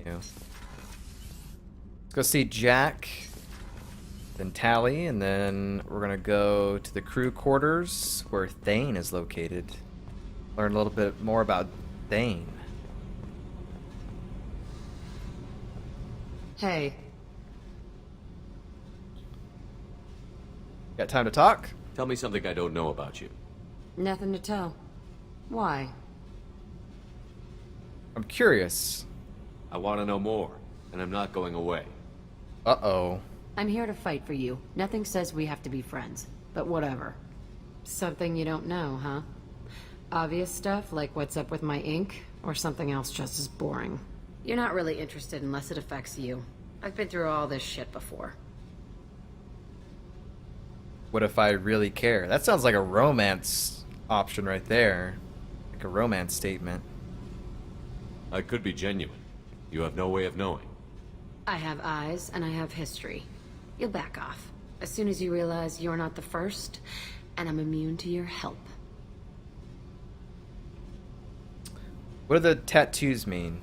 Let's go see Jack, then Tally, and then we're gonna go to the crew quarters where Thane is located. Learn a little bit more about Thane. Hey. Got time to talk? Tell me something I don't know about you. Nothing to tell. Why? I'm curious. I want to know more, and I'm not going away. Uh-oh. I'm here to fight for you. Nothing says we have to be friends, but whatever. Something you don't know, huh? Obvious stuff like what's up with my ink, or something else just as boring. You're not really interested unless it affects you. I've been through all this shit before. What if I really care? That sounds like a romance option right there. Like a romance statement. I could be genuine. You have no way of knowing. I have eyes, and I have history. You'll back off. As soon as you realize you're not the first, and I'm immune to your help. What do the tattoos mean?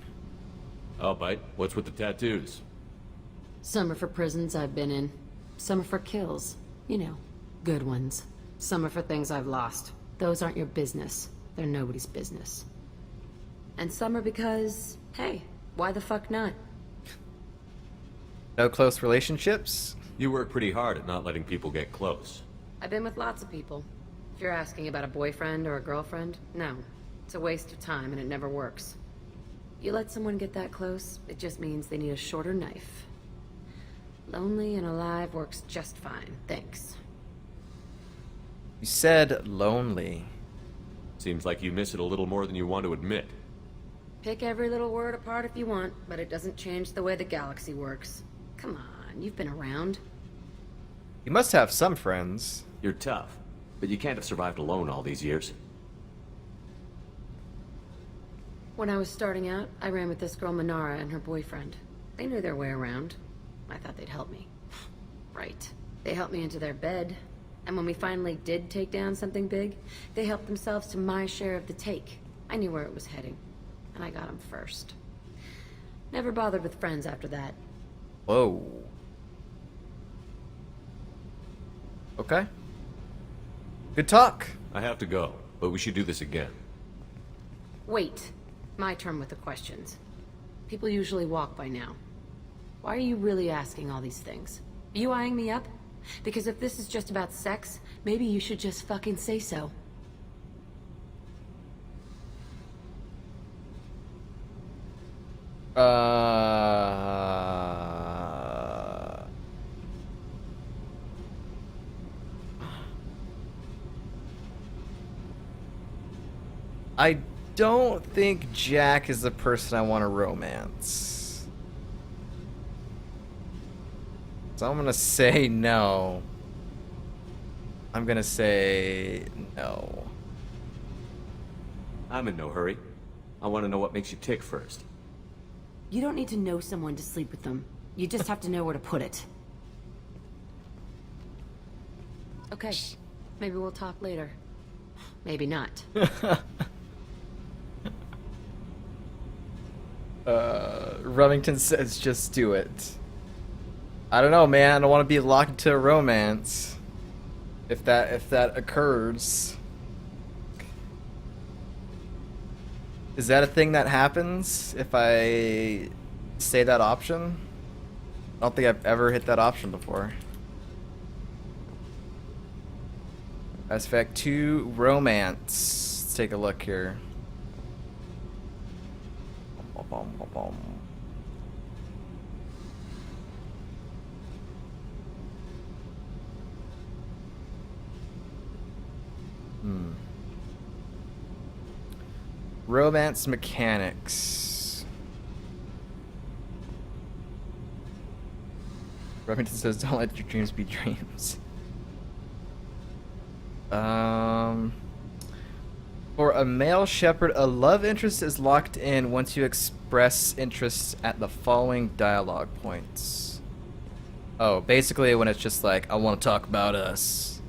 I'll bite. What's with the tattoos? Some are for prisons I've been in. Some are for kills. You know, good ones. Some are for things I've lost. Those aren't your business. They're nobody's business. And some are because, hey, why the fuck not? No close relationships? You work pretty hard at not letting people get close. I've been with lots of people. If you're asking about a boyfriend or a girlfriend, no. It's a waste of time and it never works. You let someone get that close, it just means they need a shorter knife. Lonely and alive works just fine, thanks. You said lonely. Seems like you miss it a little more than you want to admit. Pick every little word apart if you want, but it doesn't change the way the galaxy works. Come on, you've been around. You must have some friends. You're tough, but you can't have survived alone all these years. When I was starting out, I ran with this girl Minara and her boyfriend. They knew their way around. I thought they'd help me. Right. They helped me into their bed, and when we finally did take down something big, they helped themselves to my share of the take. I knew where it was heading, and I got them first. Never bothered with friends after that. Whoa. Okay. Good talk. I have to go, but we should do this again. Wait. My turn with the questions. People usually walk by now. Why are you really asking all these things? Are you eyeing me up? Because if this is just about sex, maybe you should just fucking say so. I don't think Jack is the person I want to romance. So I'm gonna say no. I'm gonna say no. I'm in no hurry. I want to know what makes you tick first. You don't need to know someone to sleep with them. You just have to know where to put it. Okay, maybe we'll talk later. Maybe not. Remington says just do it. I don't know, man. I don't want to be locked into a romance. If that occurs. Is that a thing that happens if I say that option? I don't think I've ever hit that option before. Aspect 2, romance. Let's take a look here. Romance mechanics. Remington says, "Don't let your dreams be dreams." For a male shepherd, a love interest is locked in once you express interest at the following dialogue points. Oh, basically when it's just like, I want to talk about us.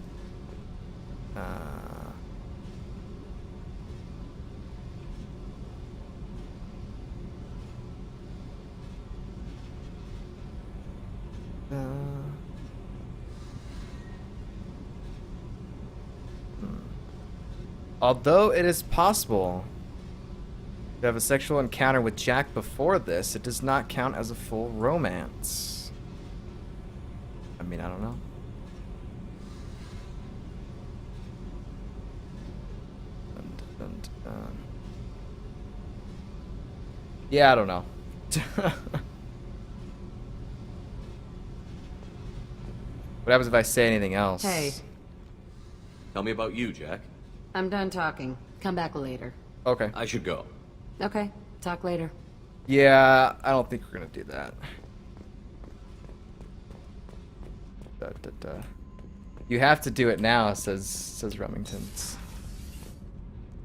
Although it is possible to have a sexual encounter with Jack before this, it does not count as a full romance. I mean, I don't know. Yeah, I don't know. What happens if I say anything else? Hey. Tell me about you, Jack. I'm done talking. Come back later. Okay. I should go. Okay, talk later. Yeah, I don't think we're gonna do that. You have to do it now, says Remington's.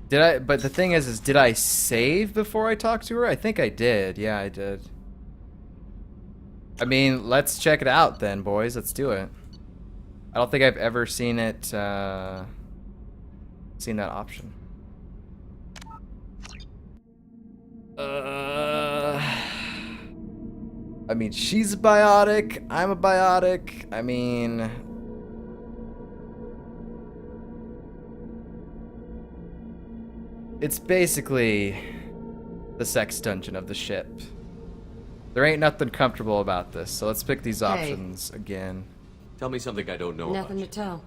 Did I? But the thing is did I save before I talked to her? I think I did. Yeah, I did. I mean, let's check it out then, boys. Let's do it. I don't think I've ever seen it. Seen that option. I mean, she's a biotic. I'm a biotic. I mean, it's basically the sex dungeon of the ship. There ain't nothing comfortable about this, so let's pick these options again. Tell me something I don't know Nothing to about. tell.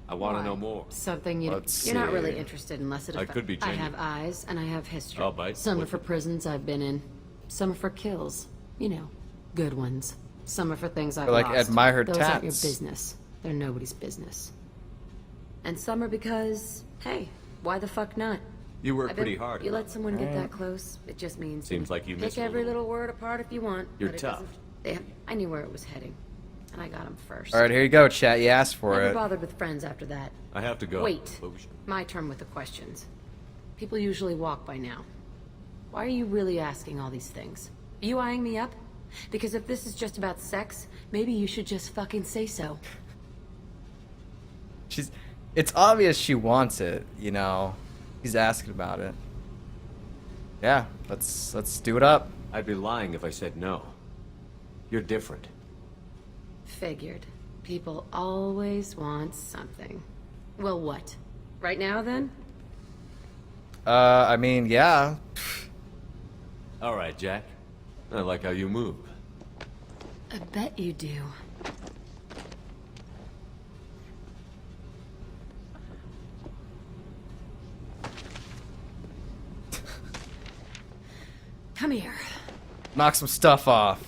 I want to Why? know more. Something you Let's you're not see. really interested unless it I affects. could be I genuine. have eyes and I have history. I'll bite. Some are What- for prisons I've been in. Some are for kills. You know, good ones. Some are for things I've Or, like, lost. admire her Those aren't your tats. business. They're nobody's business. And some are because, hey, why the fuck not? You work I bet pretty hard. You at let it. someone get that close, it just means Seems like you miss pick a every little. little word apart if you want. You're but it tough. doesn't- Yeah, I knew where it was heading, and I got him first. All right, here you go, chat. You asked for Never it. bothered with friends after that. I have to go. Wait. But we should- My turn with the questions. People usually walk by now. Why are you really asking all these things? Are you eyeing me up? Because if this is just about sex, maybe you should just fucking say so. It's obvious she wants it, you know. He's asking about it. Yeah, let's do it up. I'd be lying if I said no. You're different. Figured. People always want something. Well, what? Right now, then? I mean, yeah. All right, Jack. I like how you move. I bet you do. Come here. Knock some stuff off.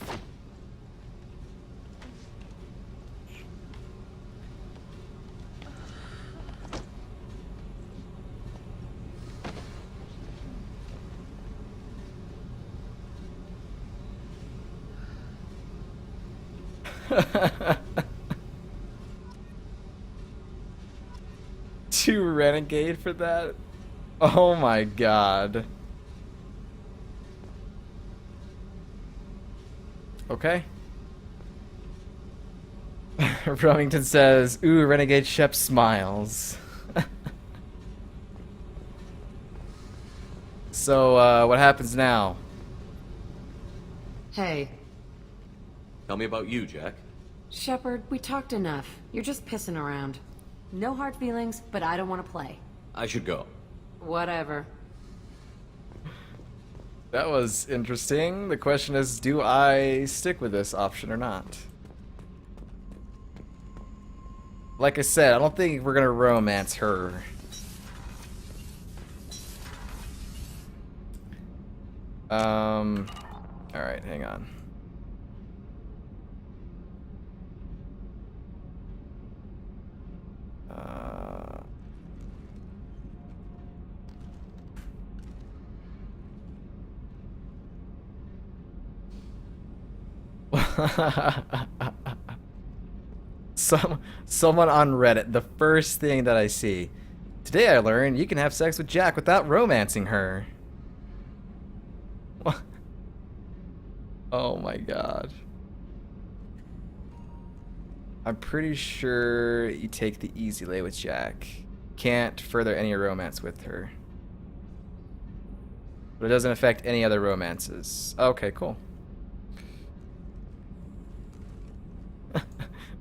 Too renegade for that? Oh my god. Okay. Remington says, ooh, Renegade Shep smiles. So, what happens now? Hey, Tell me about you, Jack. Shepard, we talked enough. You're just pissing around. No hard feelings, but I don't want to play. I should go. Whatever. That was interesting. The question is, do I stick with this option or not? Like I said, I don't think we're gonna romance her. Alright, hang on. Someone on Reddit, the first thing that I see. Today I learned you can have sex with Jack without romancing her. What? Oh my god. I'm pretty sure you take the easy lay with Jack. Can't further any romance with her. But it doesn't affect any other romances. Okay, cool.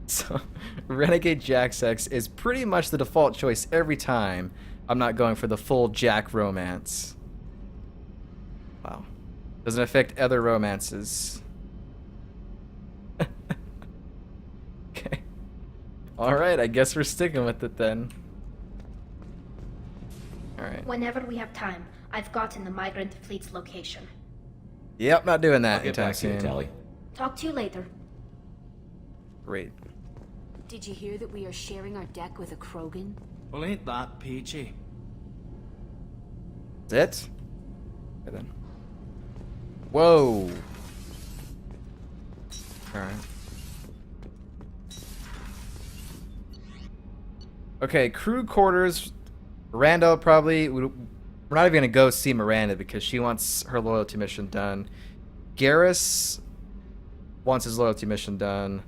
So, Renegade Jack sex is pretty much the default choice every time. I'm not going for the full Jack romance. Wow. Doesn't affect other romances. Okay. Alright, I guess we're sticking with it then. Alright. Whenever we have time, I've gotten the migrant fleet's location. Yep, not doing that I'll get anytime back to you, soon. Tally. Talk to you later. Great. Did you hear that we are sharing our deck with a Krogan? Well, ain't that peachy? That's it? Okay then. Whoa! Alright. Okay, crew quarters. Miranda probably... We're not even going to go see Miranda because she wants her loyalty mission done. Garrus wants his loyalty mission done.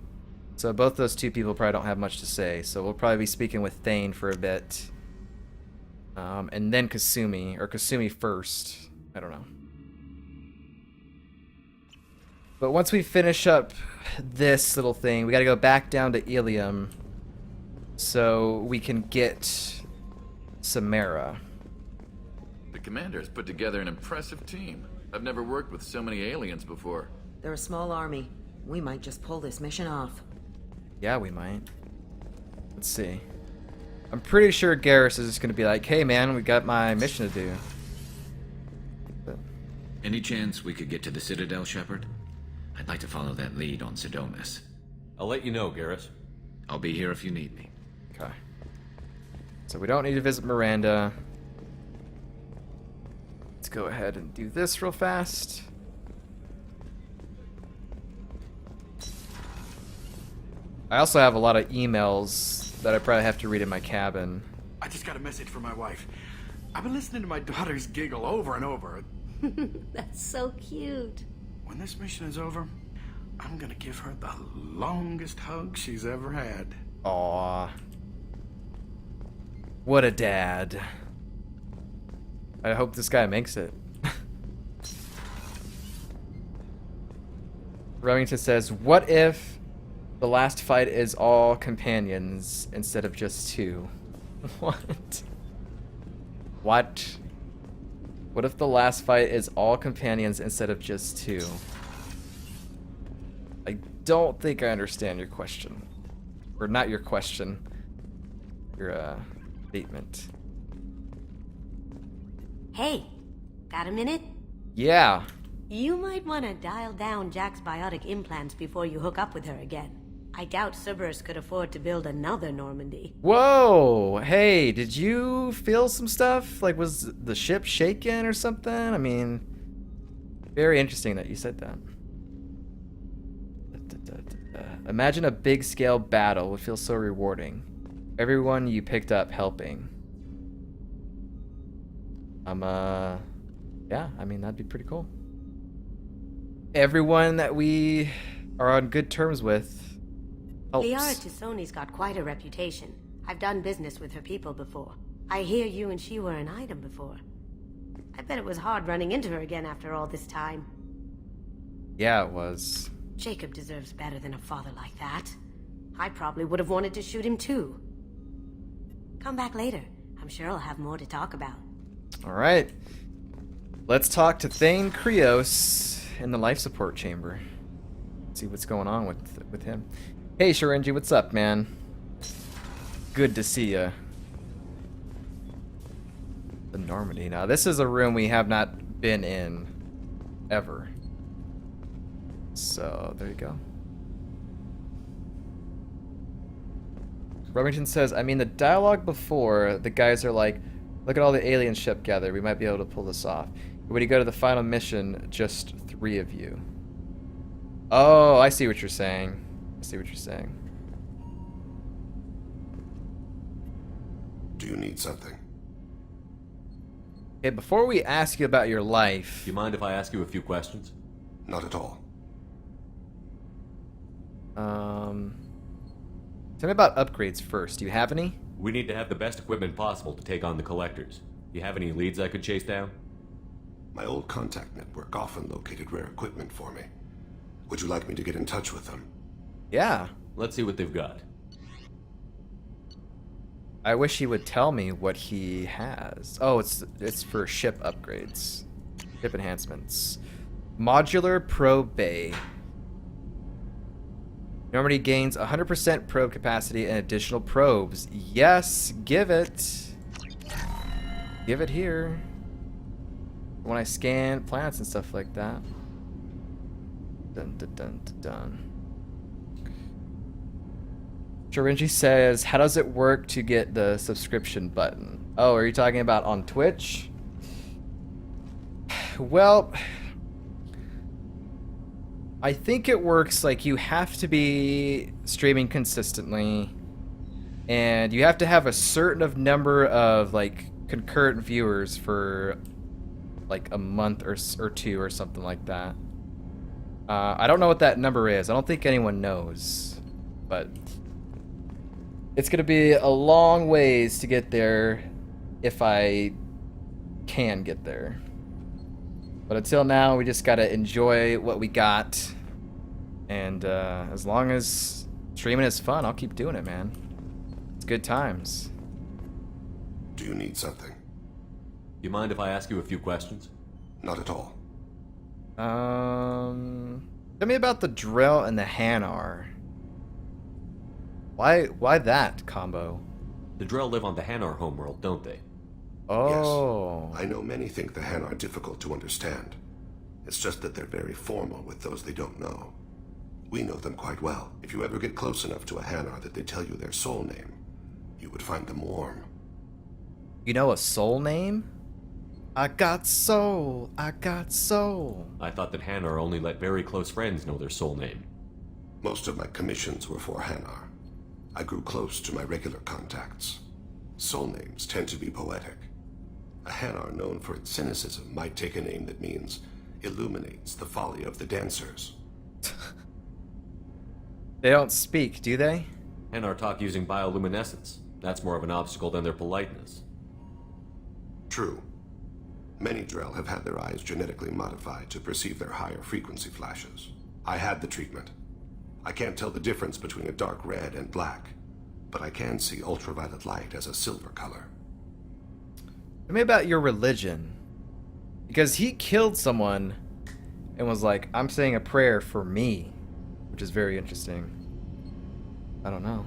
So both those two people probably don't have much to say. So we'll probably be speaking with Thane for a bit. And then Kasumi. Or Kasumi first. I don't know. But once we finish up this little thing, we gotta go back down to Ilium. So we can get Samara. The commander has put together an impressive team. I've never worked with so many aliens before. They're a small army. We might just pull this mission off. Yeah, we might. Let's see. I'm pretty sure Garrus is just gonna be like, hey man, we got my mission to do. But Any chance we could get to the Citadel, Shepard? I'd like to follow that lead on Sodomus. I'll let you know, Garrus. I'll be here if you need me. okay. So we don't need to visit Miranda. Let's go ahead and do this real fast. I also have a lot of emails that I probably have to read in my cabin. I just got a message from my wife. I've been listening to my daughters giggle over and over. That's so cute. When this mission is over, I'm gonna give her the longest hug she's ever had. Aww. What a dad. I hope this guy makes it. Remington says, what if the last fight is all companions instead of just two? What? What? What if the last fight is all companions instead of just two? I don't think I understand your question. Or not your question. Your, statement. Hey, got a minute? Yeah. You might want to dial down Jack's biotic implants before you hook up with her again. I doubt Cerberus could afford to build another Normandy. Whoa! Hey, did you feel some stuff? Like, was the ship shaking or something? I mean, very interesting that you said that. Imagine a big-scale battle would feel so rewarding. Everyone you picked up helping. Yeah, I mean, that'd be pretty cool. Everyone that we are on good terms with helps. Liara Tassoni's got quite a reputation. I've done business with her people before. I hear you and she were an item before. I bet it was hard running into her again after all this time. Yeah, it was. Jacob deserves better than a father like that. I probably would have wanted to shoot him too. Come back later. I'm sure I'll have more to talk about. Alright. Let's talk to Thane Krios in the life support chamber. See what's going on with him. Hey Sharinji, what's up, man? Good to see ya. The Normandy. Now this is a room we have not been in ever. So there you go. Remington says, I mean the dialogue before, the guys are like, look at all the alien ship gathered, we might be able to pull this off. When you go to the final mission, just 3 of you. Oh, I see what you're saying. I see what you're saying. Do you need something? Okay, before we ask you about your life... Do you mind if I ask you a few questions? Not at all. Tell me about upgrades first. Do you have any? We need to have the best equipment possible to take on the collectors. You have any leads I could chase down? My old contact network often located rare equipment for me. Would you like me to get in touch with them? Yeah. Let's see what they've got. I wish he would tell me what he has. Oh, it's for ship upgrades. Ship enhancements. Modular probe bay. Normandy gains 100% probe capacity and additional probes. Yes, give it. Give it here. When I scan planets and stuff like that. Dun dun dun dun dun. Jorinji says, how does it work to get the subscription button? Oh, are you talking about on Twitch? Well, I think it works like you have to be streaming consistently, and you have to have a certain of number of like concurrent viewers for like a month or two or something like that. I don't know what that number is. I don't think anyone knows, but it's gonna be a long ways to get there if I can get there. But until now, we just gotta enjoy what we got. And as long as streaming is fun, I'll keep doing it, man. It's good times. Do you need something? You mind if I ask you a few questions? Not at all. Tell me about the drill and the Hanar. Why that combo? The Drell live on the Hanar homeworld, don't they? Oh. Yes. I know many think the Han are difficult to understand. It's just that they're very formal with those they don't know. We know them quite well. If you ever get close enough to a Hanar that they tell you their soul name, you would find them warm. You know a soul name? I got soul. I got soul. I thought that Hanar only let very close friends know their soul name. Most of my commissions were for Hanar. I grew close to my regular contacts. Soul names tend to be poetic. A Hanar known for its cynicism might take a name that means illuminates the folly of the dancers. They don't speak, do they? Hanar talk using bioluminescence. That's more of an obstacle than their politeness. True. Many Drell have had their eyes genetically modified to perceive their higher frequency flashes. I had the treatment. I can't tell the difference between a dark red and black, but I can see ultraviolet light as a silver color. Tell me about your religion. Because he killed someone and was like, I'm saying a prayer for me, which is very interesting. I don't know.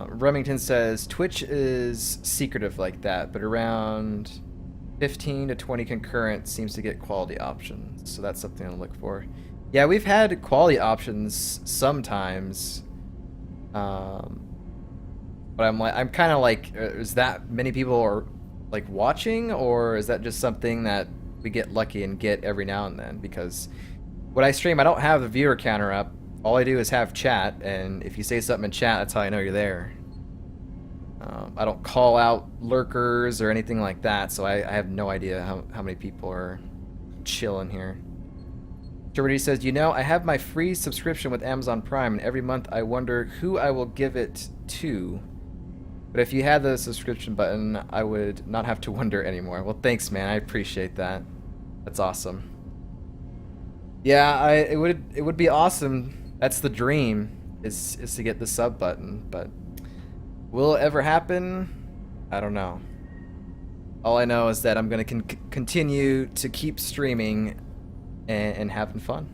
Remington says, Twitch is secretive like that, but around 15 to 20 concurrent seems to get quality options. So that's something to look for. Yeah, we've had quality options sometimes. But I'm kind of like, is that many people are like watching, or is that just something that we get lucky and get every now and then? Because when I stream, I don't have the viewer counter up. All I do is have chat, and if you say something in chat, that's how I know you're there. I don't call out lurkers or anything like that, so I have no idea how many people are chilling here. Germany says, you know, I have my free subscription with Amazon Prime, and every month I wonder who I will give it to. But if you had the subscription button, I would not have to wonder anymore. Well, thanks, man. I appreciate that. That's awesome. Yeah, it would be awesome. That's the dream, is to get the sub button, but will it ever happen? I don't know. All I know is that I'm going to continue to keep streaming and having fun.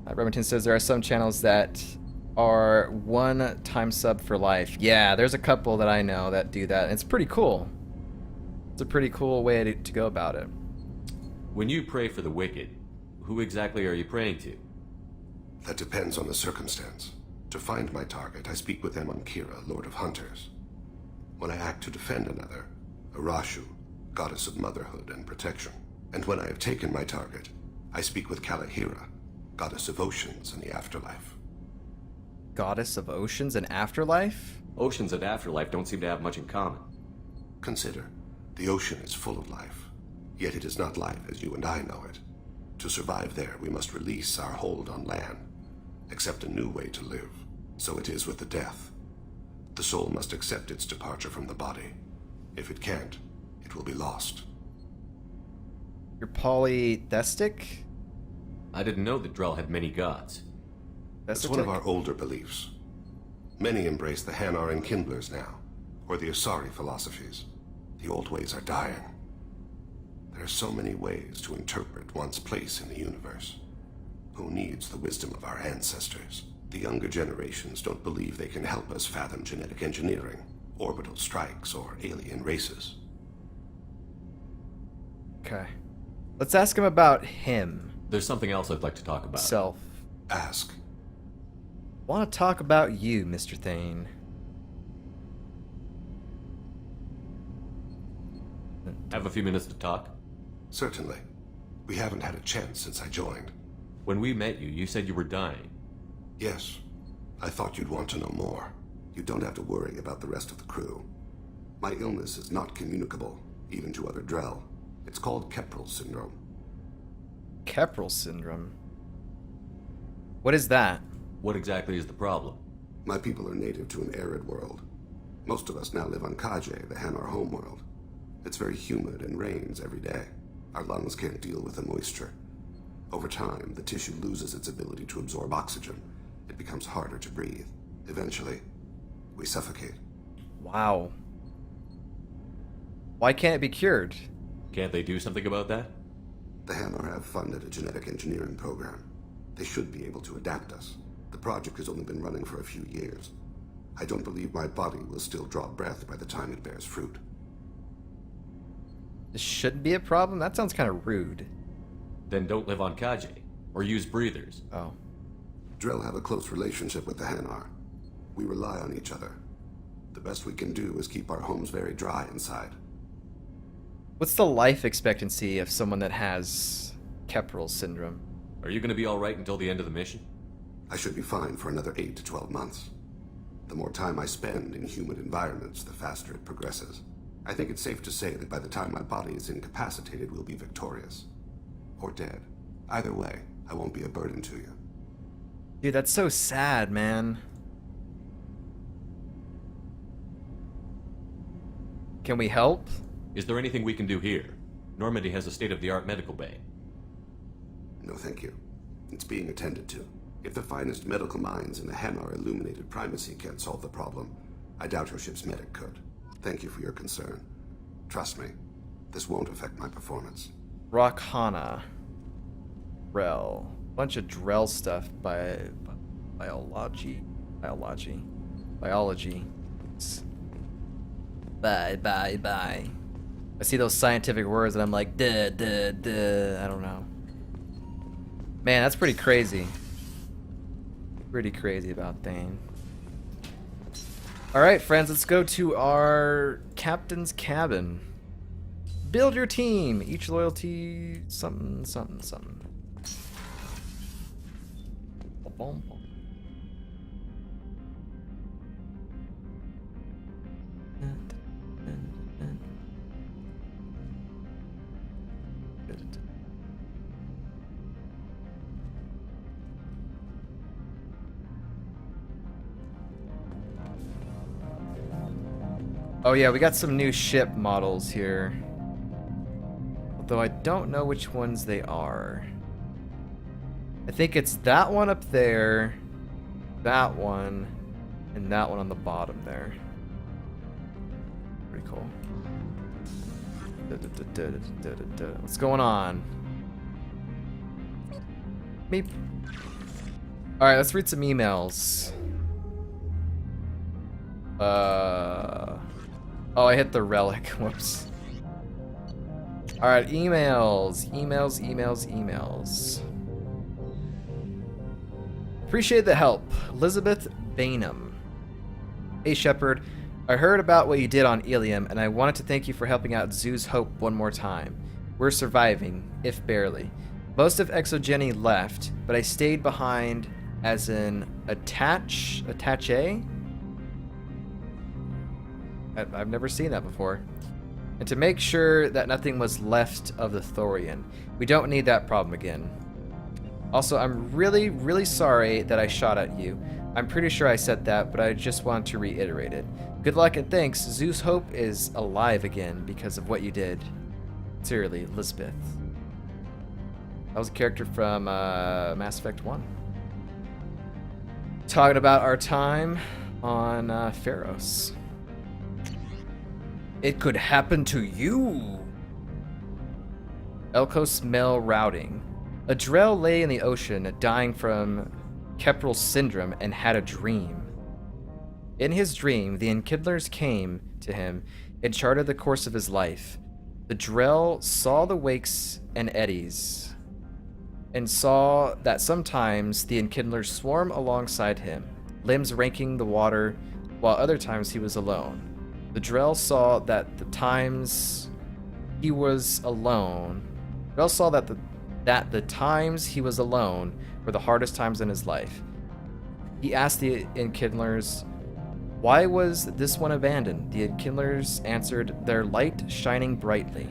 Remington says there are some channels that are one-time sub for life. Yeah, there's a couple that I know that do that. And it's pretty cool. It's a pretty cool way to go about it. When you pray for the wicked, who exactly are you praying to? That depends on the circumstance. To find my target, I speak with them on Kira, Lord of Hunters. When I act to defend another, Arashu, Goddess of Motherhood and Protection. And when I have taken my target, I speak with Kalahira, Goddess of Oceans and the Afterlife. Goddess of Oceans and Afterlife? Oceans and Afterlife don't seem to have much in common. Consider, the ocean is full of life, yet it is not life as you and I know it. To survive there, we must release our hold on land, accept a new way to live. So it is with the death. The soul must accept its departure from the body. If it can't, it will be lost. You're polytheistic? I didn't know that Drell had many gods. That's one of our older beliefs. Many embrace the Hanar and Kindlers now, or the Asari philosophies. The old ways are dying. There are so many ways to interpret one's place in the universe. Who needs the wisdom of our ancestors? The younger generations don't believe they can help us fathom genetic engineering, orbital strikes, or alien races. Okay. Let's ask him about him. There's something else I'd like to talk about. Self. Ask. Want to talk about you, Mr. Thane. Have a few minutes to talk? Certainly. We haven't had a chance since I joined. When we met you, you said you were dying. Yes. I thought you'd want to know more. You don't have to worry about the rest of the crew. My illness is not communicable, even to other Drell. It's called Kepral syndrome. Kepral syndrome? What is that? What exactly is the problem? My people are native to an arid world. Most of us now live on Kaje, the Hanar homeworld. It's very humid and rains every day. Our lungs can't deal with the moisture. Over time, the tissue loses its ability to absorb oxygen. It becomes harder to breathe. Eventually, we suffocate. Wow. Why can't it be cured? Can't they do something about that? The Hanar have funded a genetic engineering program. They should be able to adapt us. The project has only been running for a few years. I don't believe my body will still draw breath by the time it bears fruit. This shouldn't be a problem? That sounds kind of rude. Then don't live on Kaje, or use breathers. Oh. Drell have a close relationship with the Hanar. We rely on each other. The best we can do is keep our homes very dry inside. What's the life expectancy of someone that has Kepral syndrome? Are you going to be alright until the end of the mission? I should be fine for another 8 to 12 months. The more time I spend in humid environments, the faster it progresses. I think it's safe to say that by the time my body is incapacitated, we'll be victorious. Or dead. Either way, I won't be a burden to you. Dude, that's so sad, man. Can we help? Is there anything we can do here? Normandy has a state-of-the-art medical bay. No, thank you. It's being attended to. If the finest medical minds in the Hanar illuminated primacy can't solve the problem, I doubt your ship's medic could. Thank you for your concern. Trust me, this won't affect my performance. Rokhana. Drell. Bunch of Drell stuff by biology. Bye. I see those scientific words and I'm like, duh. I don't know. Man, that's pretty crazy. Pretty crazy about Thane. Alright, friends, let's go to our captain's cabin. Build your team. Each loyalty, something. Oh yeah, we got some new ship models here. Although I don't know which ones they are. I think it's that one up there, that one, and that one on the bottom there. Pretty cool. What's going on? Meep. Alright, let's read some emails. Oh, I hit the relic. Whoops. Alright, emails. Appreciate the help. Elizabeth Bainham. Hey, Shepard. I heard about what you did on Ilium, and I wanted to thank you for helping out Zoo's Hope one more time. We're surviving, if barely. Most of Exogeny left, but I stayed behind as an attaché? I've never seen that before. And to make sure that nothing was left of the Thorian. We don't need that problem again. Also, I'm really sorry that I shot at you. I'm pretty sure I said that, but I just want to reiterate it. Good luck and thanks. Zeus Hope is alive again because of what you did. Sincerely, Elizabeth. That was a character from Mass Effect 1. Talking about our time on Pharos. It could happen to you. Elko smell routing. A Drell lay in the ocean, dying from Kepral syndrome, and had a dream. In his dream, the Enkindlers came to him and charted the course of his life. The Drell saw the wakes and eddies, and saw that sometimes the Enkindlers swarm alongside him, limbs raking the water, while other times he was alone. The Drell saw that the times he was alone, Drell saw that the times he was alone were the hardest times in his life. He asked the Enkindlers, why was this one abandoned? The Enkindlers answered, their light shining brightly.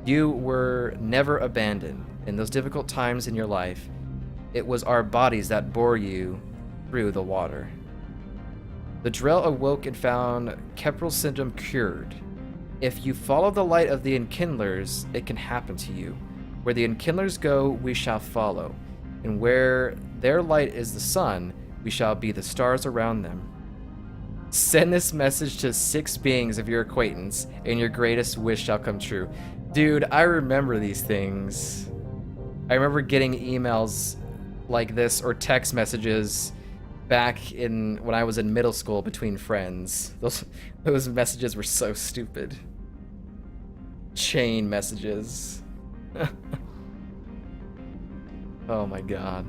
You were never abandoned. In those difficult times in your life, it was our bodies that bore you through the water. The Drell awoke and found Kepral syndrome cured. If you follow the light of the Enkindlers, it can happen to you. Where the Enkindlers go, we shall follow. And where their light is the sun, we shall be the stars around them. Send this message to 6 beings of your acquaintance, and your greatest wish shall come true. Dude, I remember these things. I remember getting emails like this or text messages back in when I was in middle school between friends. Those messages were so stupid. Chain messages. Oh my god.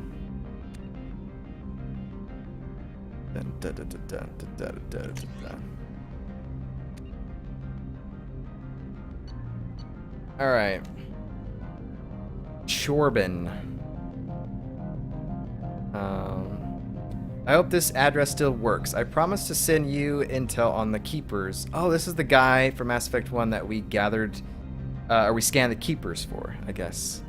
Alright. Chorbin. I hope this address still works. I promised to send you intel on the Keepers. Oh, this is the guy from Mass Effect 1 that we gathered, or we scanned the Keepers for, I guess.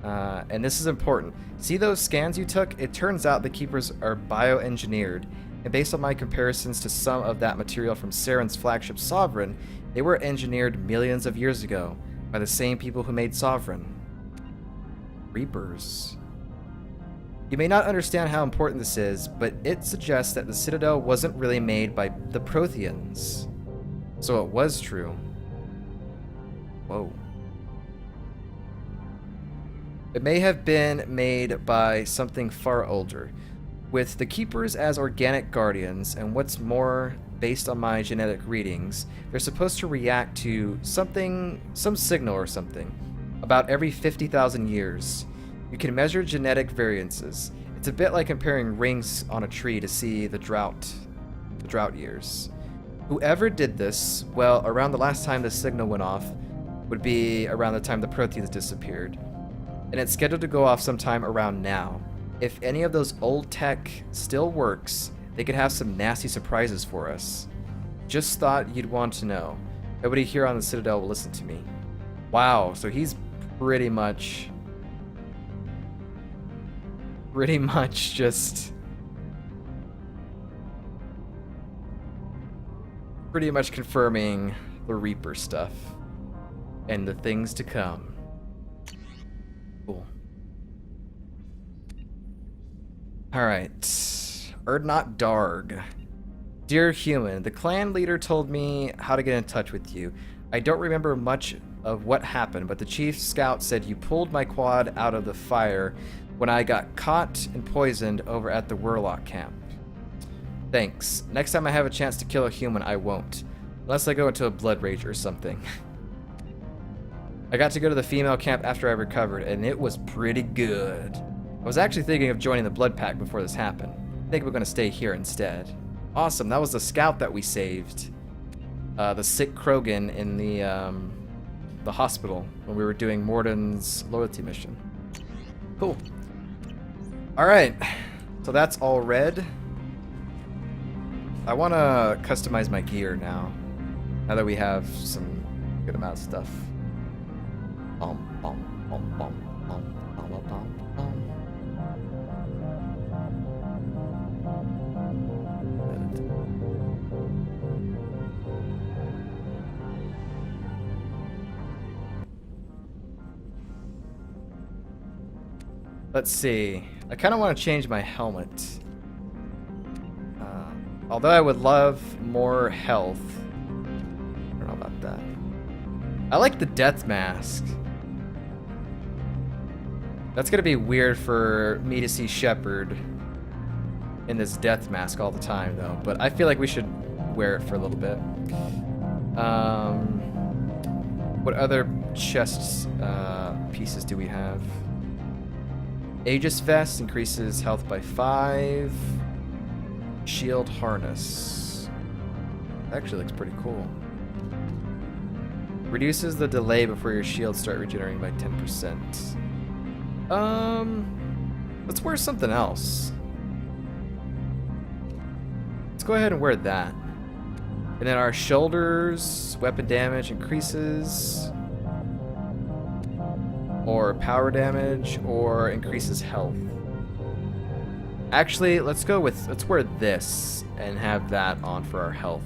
And this is important. See those scans you took? It turns out the Keepers are bioengineered, and based on my comparisons to some of that material from Saren's flagship Sovereign, they were engineered millions of years ago by the same people who made Sovereign. Reapers. You may not understand how important this is, but it suggests that the Citadel wasn't really made by the Protheans. So it was true. Whoa. It may have been made by something far older, with the Keepers as organic guardians, and what's more, based on my genetic readings, they're supposed to react to something, some signal or something, about every 50,000 years. You can measure genetic variances. It's a bit like comparing rings on a tree to see the drought years. Whoever did this, well, around the last time the signal went off would be around the time the Protheans disappeared. And it's scheduled to go off sometime around now. If any of those old tech still works, they could have some nasty surprises for us. Just thought you'd want to know. Nobody here on the Citadel will listen to me. Wow, so he's pretty much just pretty much confirming the Reaper stuff and the things to come. Cool. Alright. Erdnot Darg. Dear human, the clan leader told me how to get in touch with you. I don't remember much of what happened, but the chief scout said you pulled my quad out of the fire when I got caught and poisoned over at the Warlock camp. Thanks. Next time I have a chance to kill a human, I won't. Unless I go into a blood rage or something. I got to go to the female camp after I recovered, and it was pretty good. I was actually thinking of joining the Blood Pack before this happened. I think we're going to stay here instead. Awesome, that was the scout that we saved. The sick Krogan in the hospital when we were doing Morden's loyalty mission. Cool. Alright, so that's all red. I want to customize my gear now that we have some good amount of stuff. Let's see. I kind of want to change my helmet. Although I would love more health. I don't know about that. I like the death mask. That's gonna be weird for me to see Shepard in this death mask all the time, though. But I feel like we should wear it for a little bit. What other chest pieces do we have? Aegis Vest increases health by 5. Shield Harness. Actually looks pretty cool. Reduces the delay before your shields start regenerating by 10%. Let's wear something else. Let's go ahead and wear that. And then our shoulders, weapon damage increases. Or power damage, or increases health. Actually, let's wear this and have that on for our health.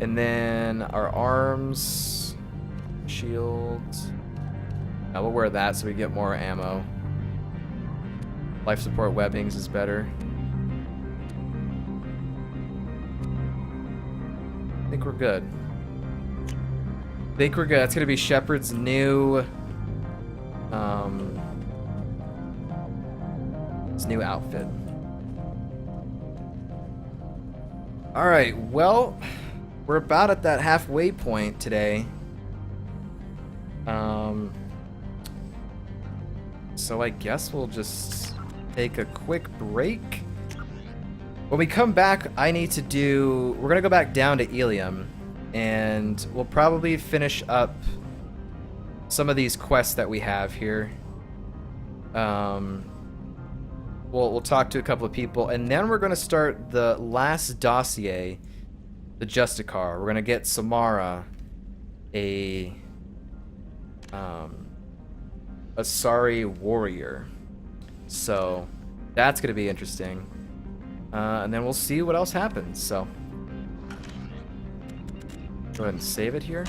And then our arms, shields. Now we'll wear that so we get more ammo. Life support webbings is better. I think we're good. That's gonna be Shepard's new his new outfit. Alright, well, we're about at that halfway point today. So I guess we'll just take a quick break. When we come back, we're gonna go back down to Ilium, and we'll probably finish up some of these quests that we have here. We'll talk to a couple of people, and then we're gonna start the last dossier, the Justicar. We're gonna get Samara a Asari warrior. So that's gonna be interesting. And then we'll see what else happens. So go ahead and save it here.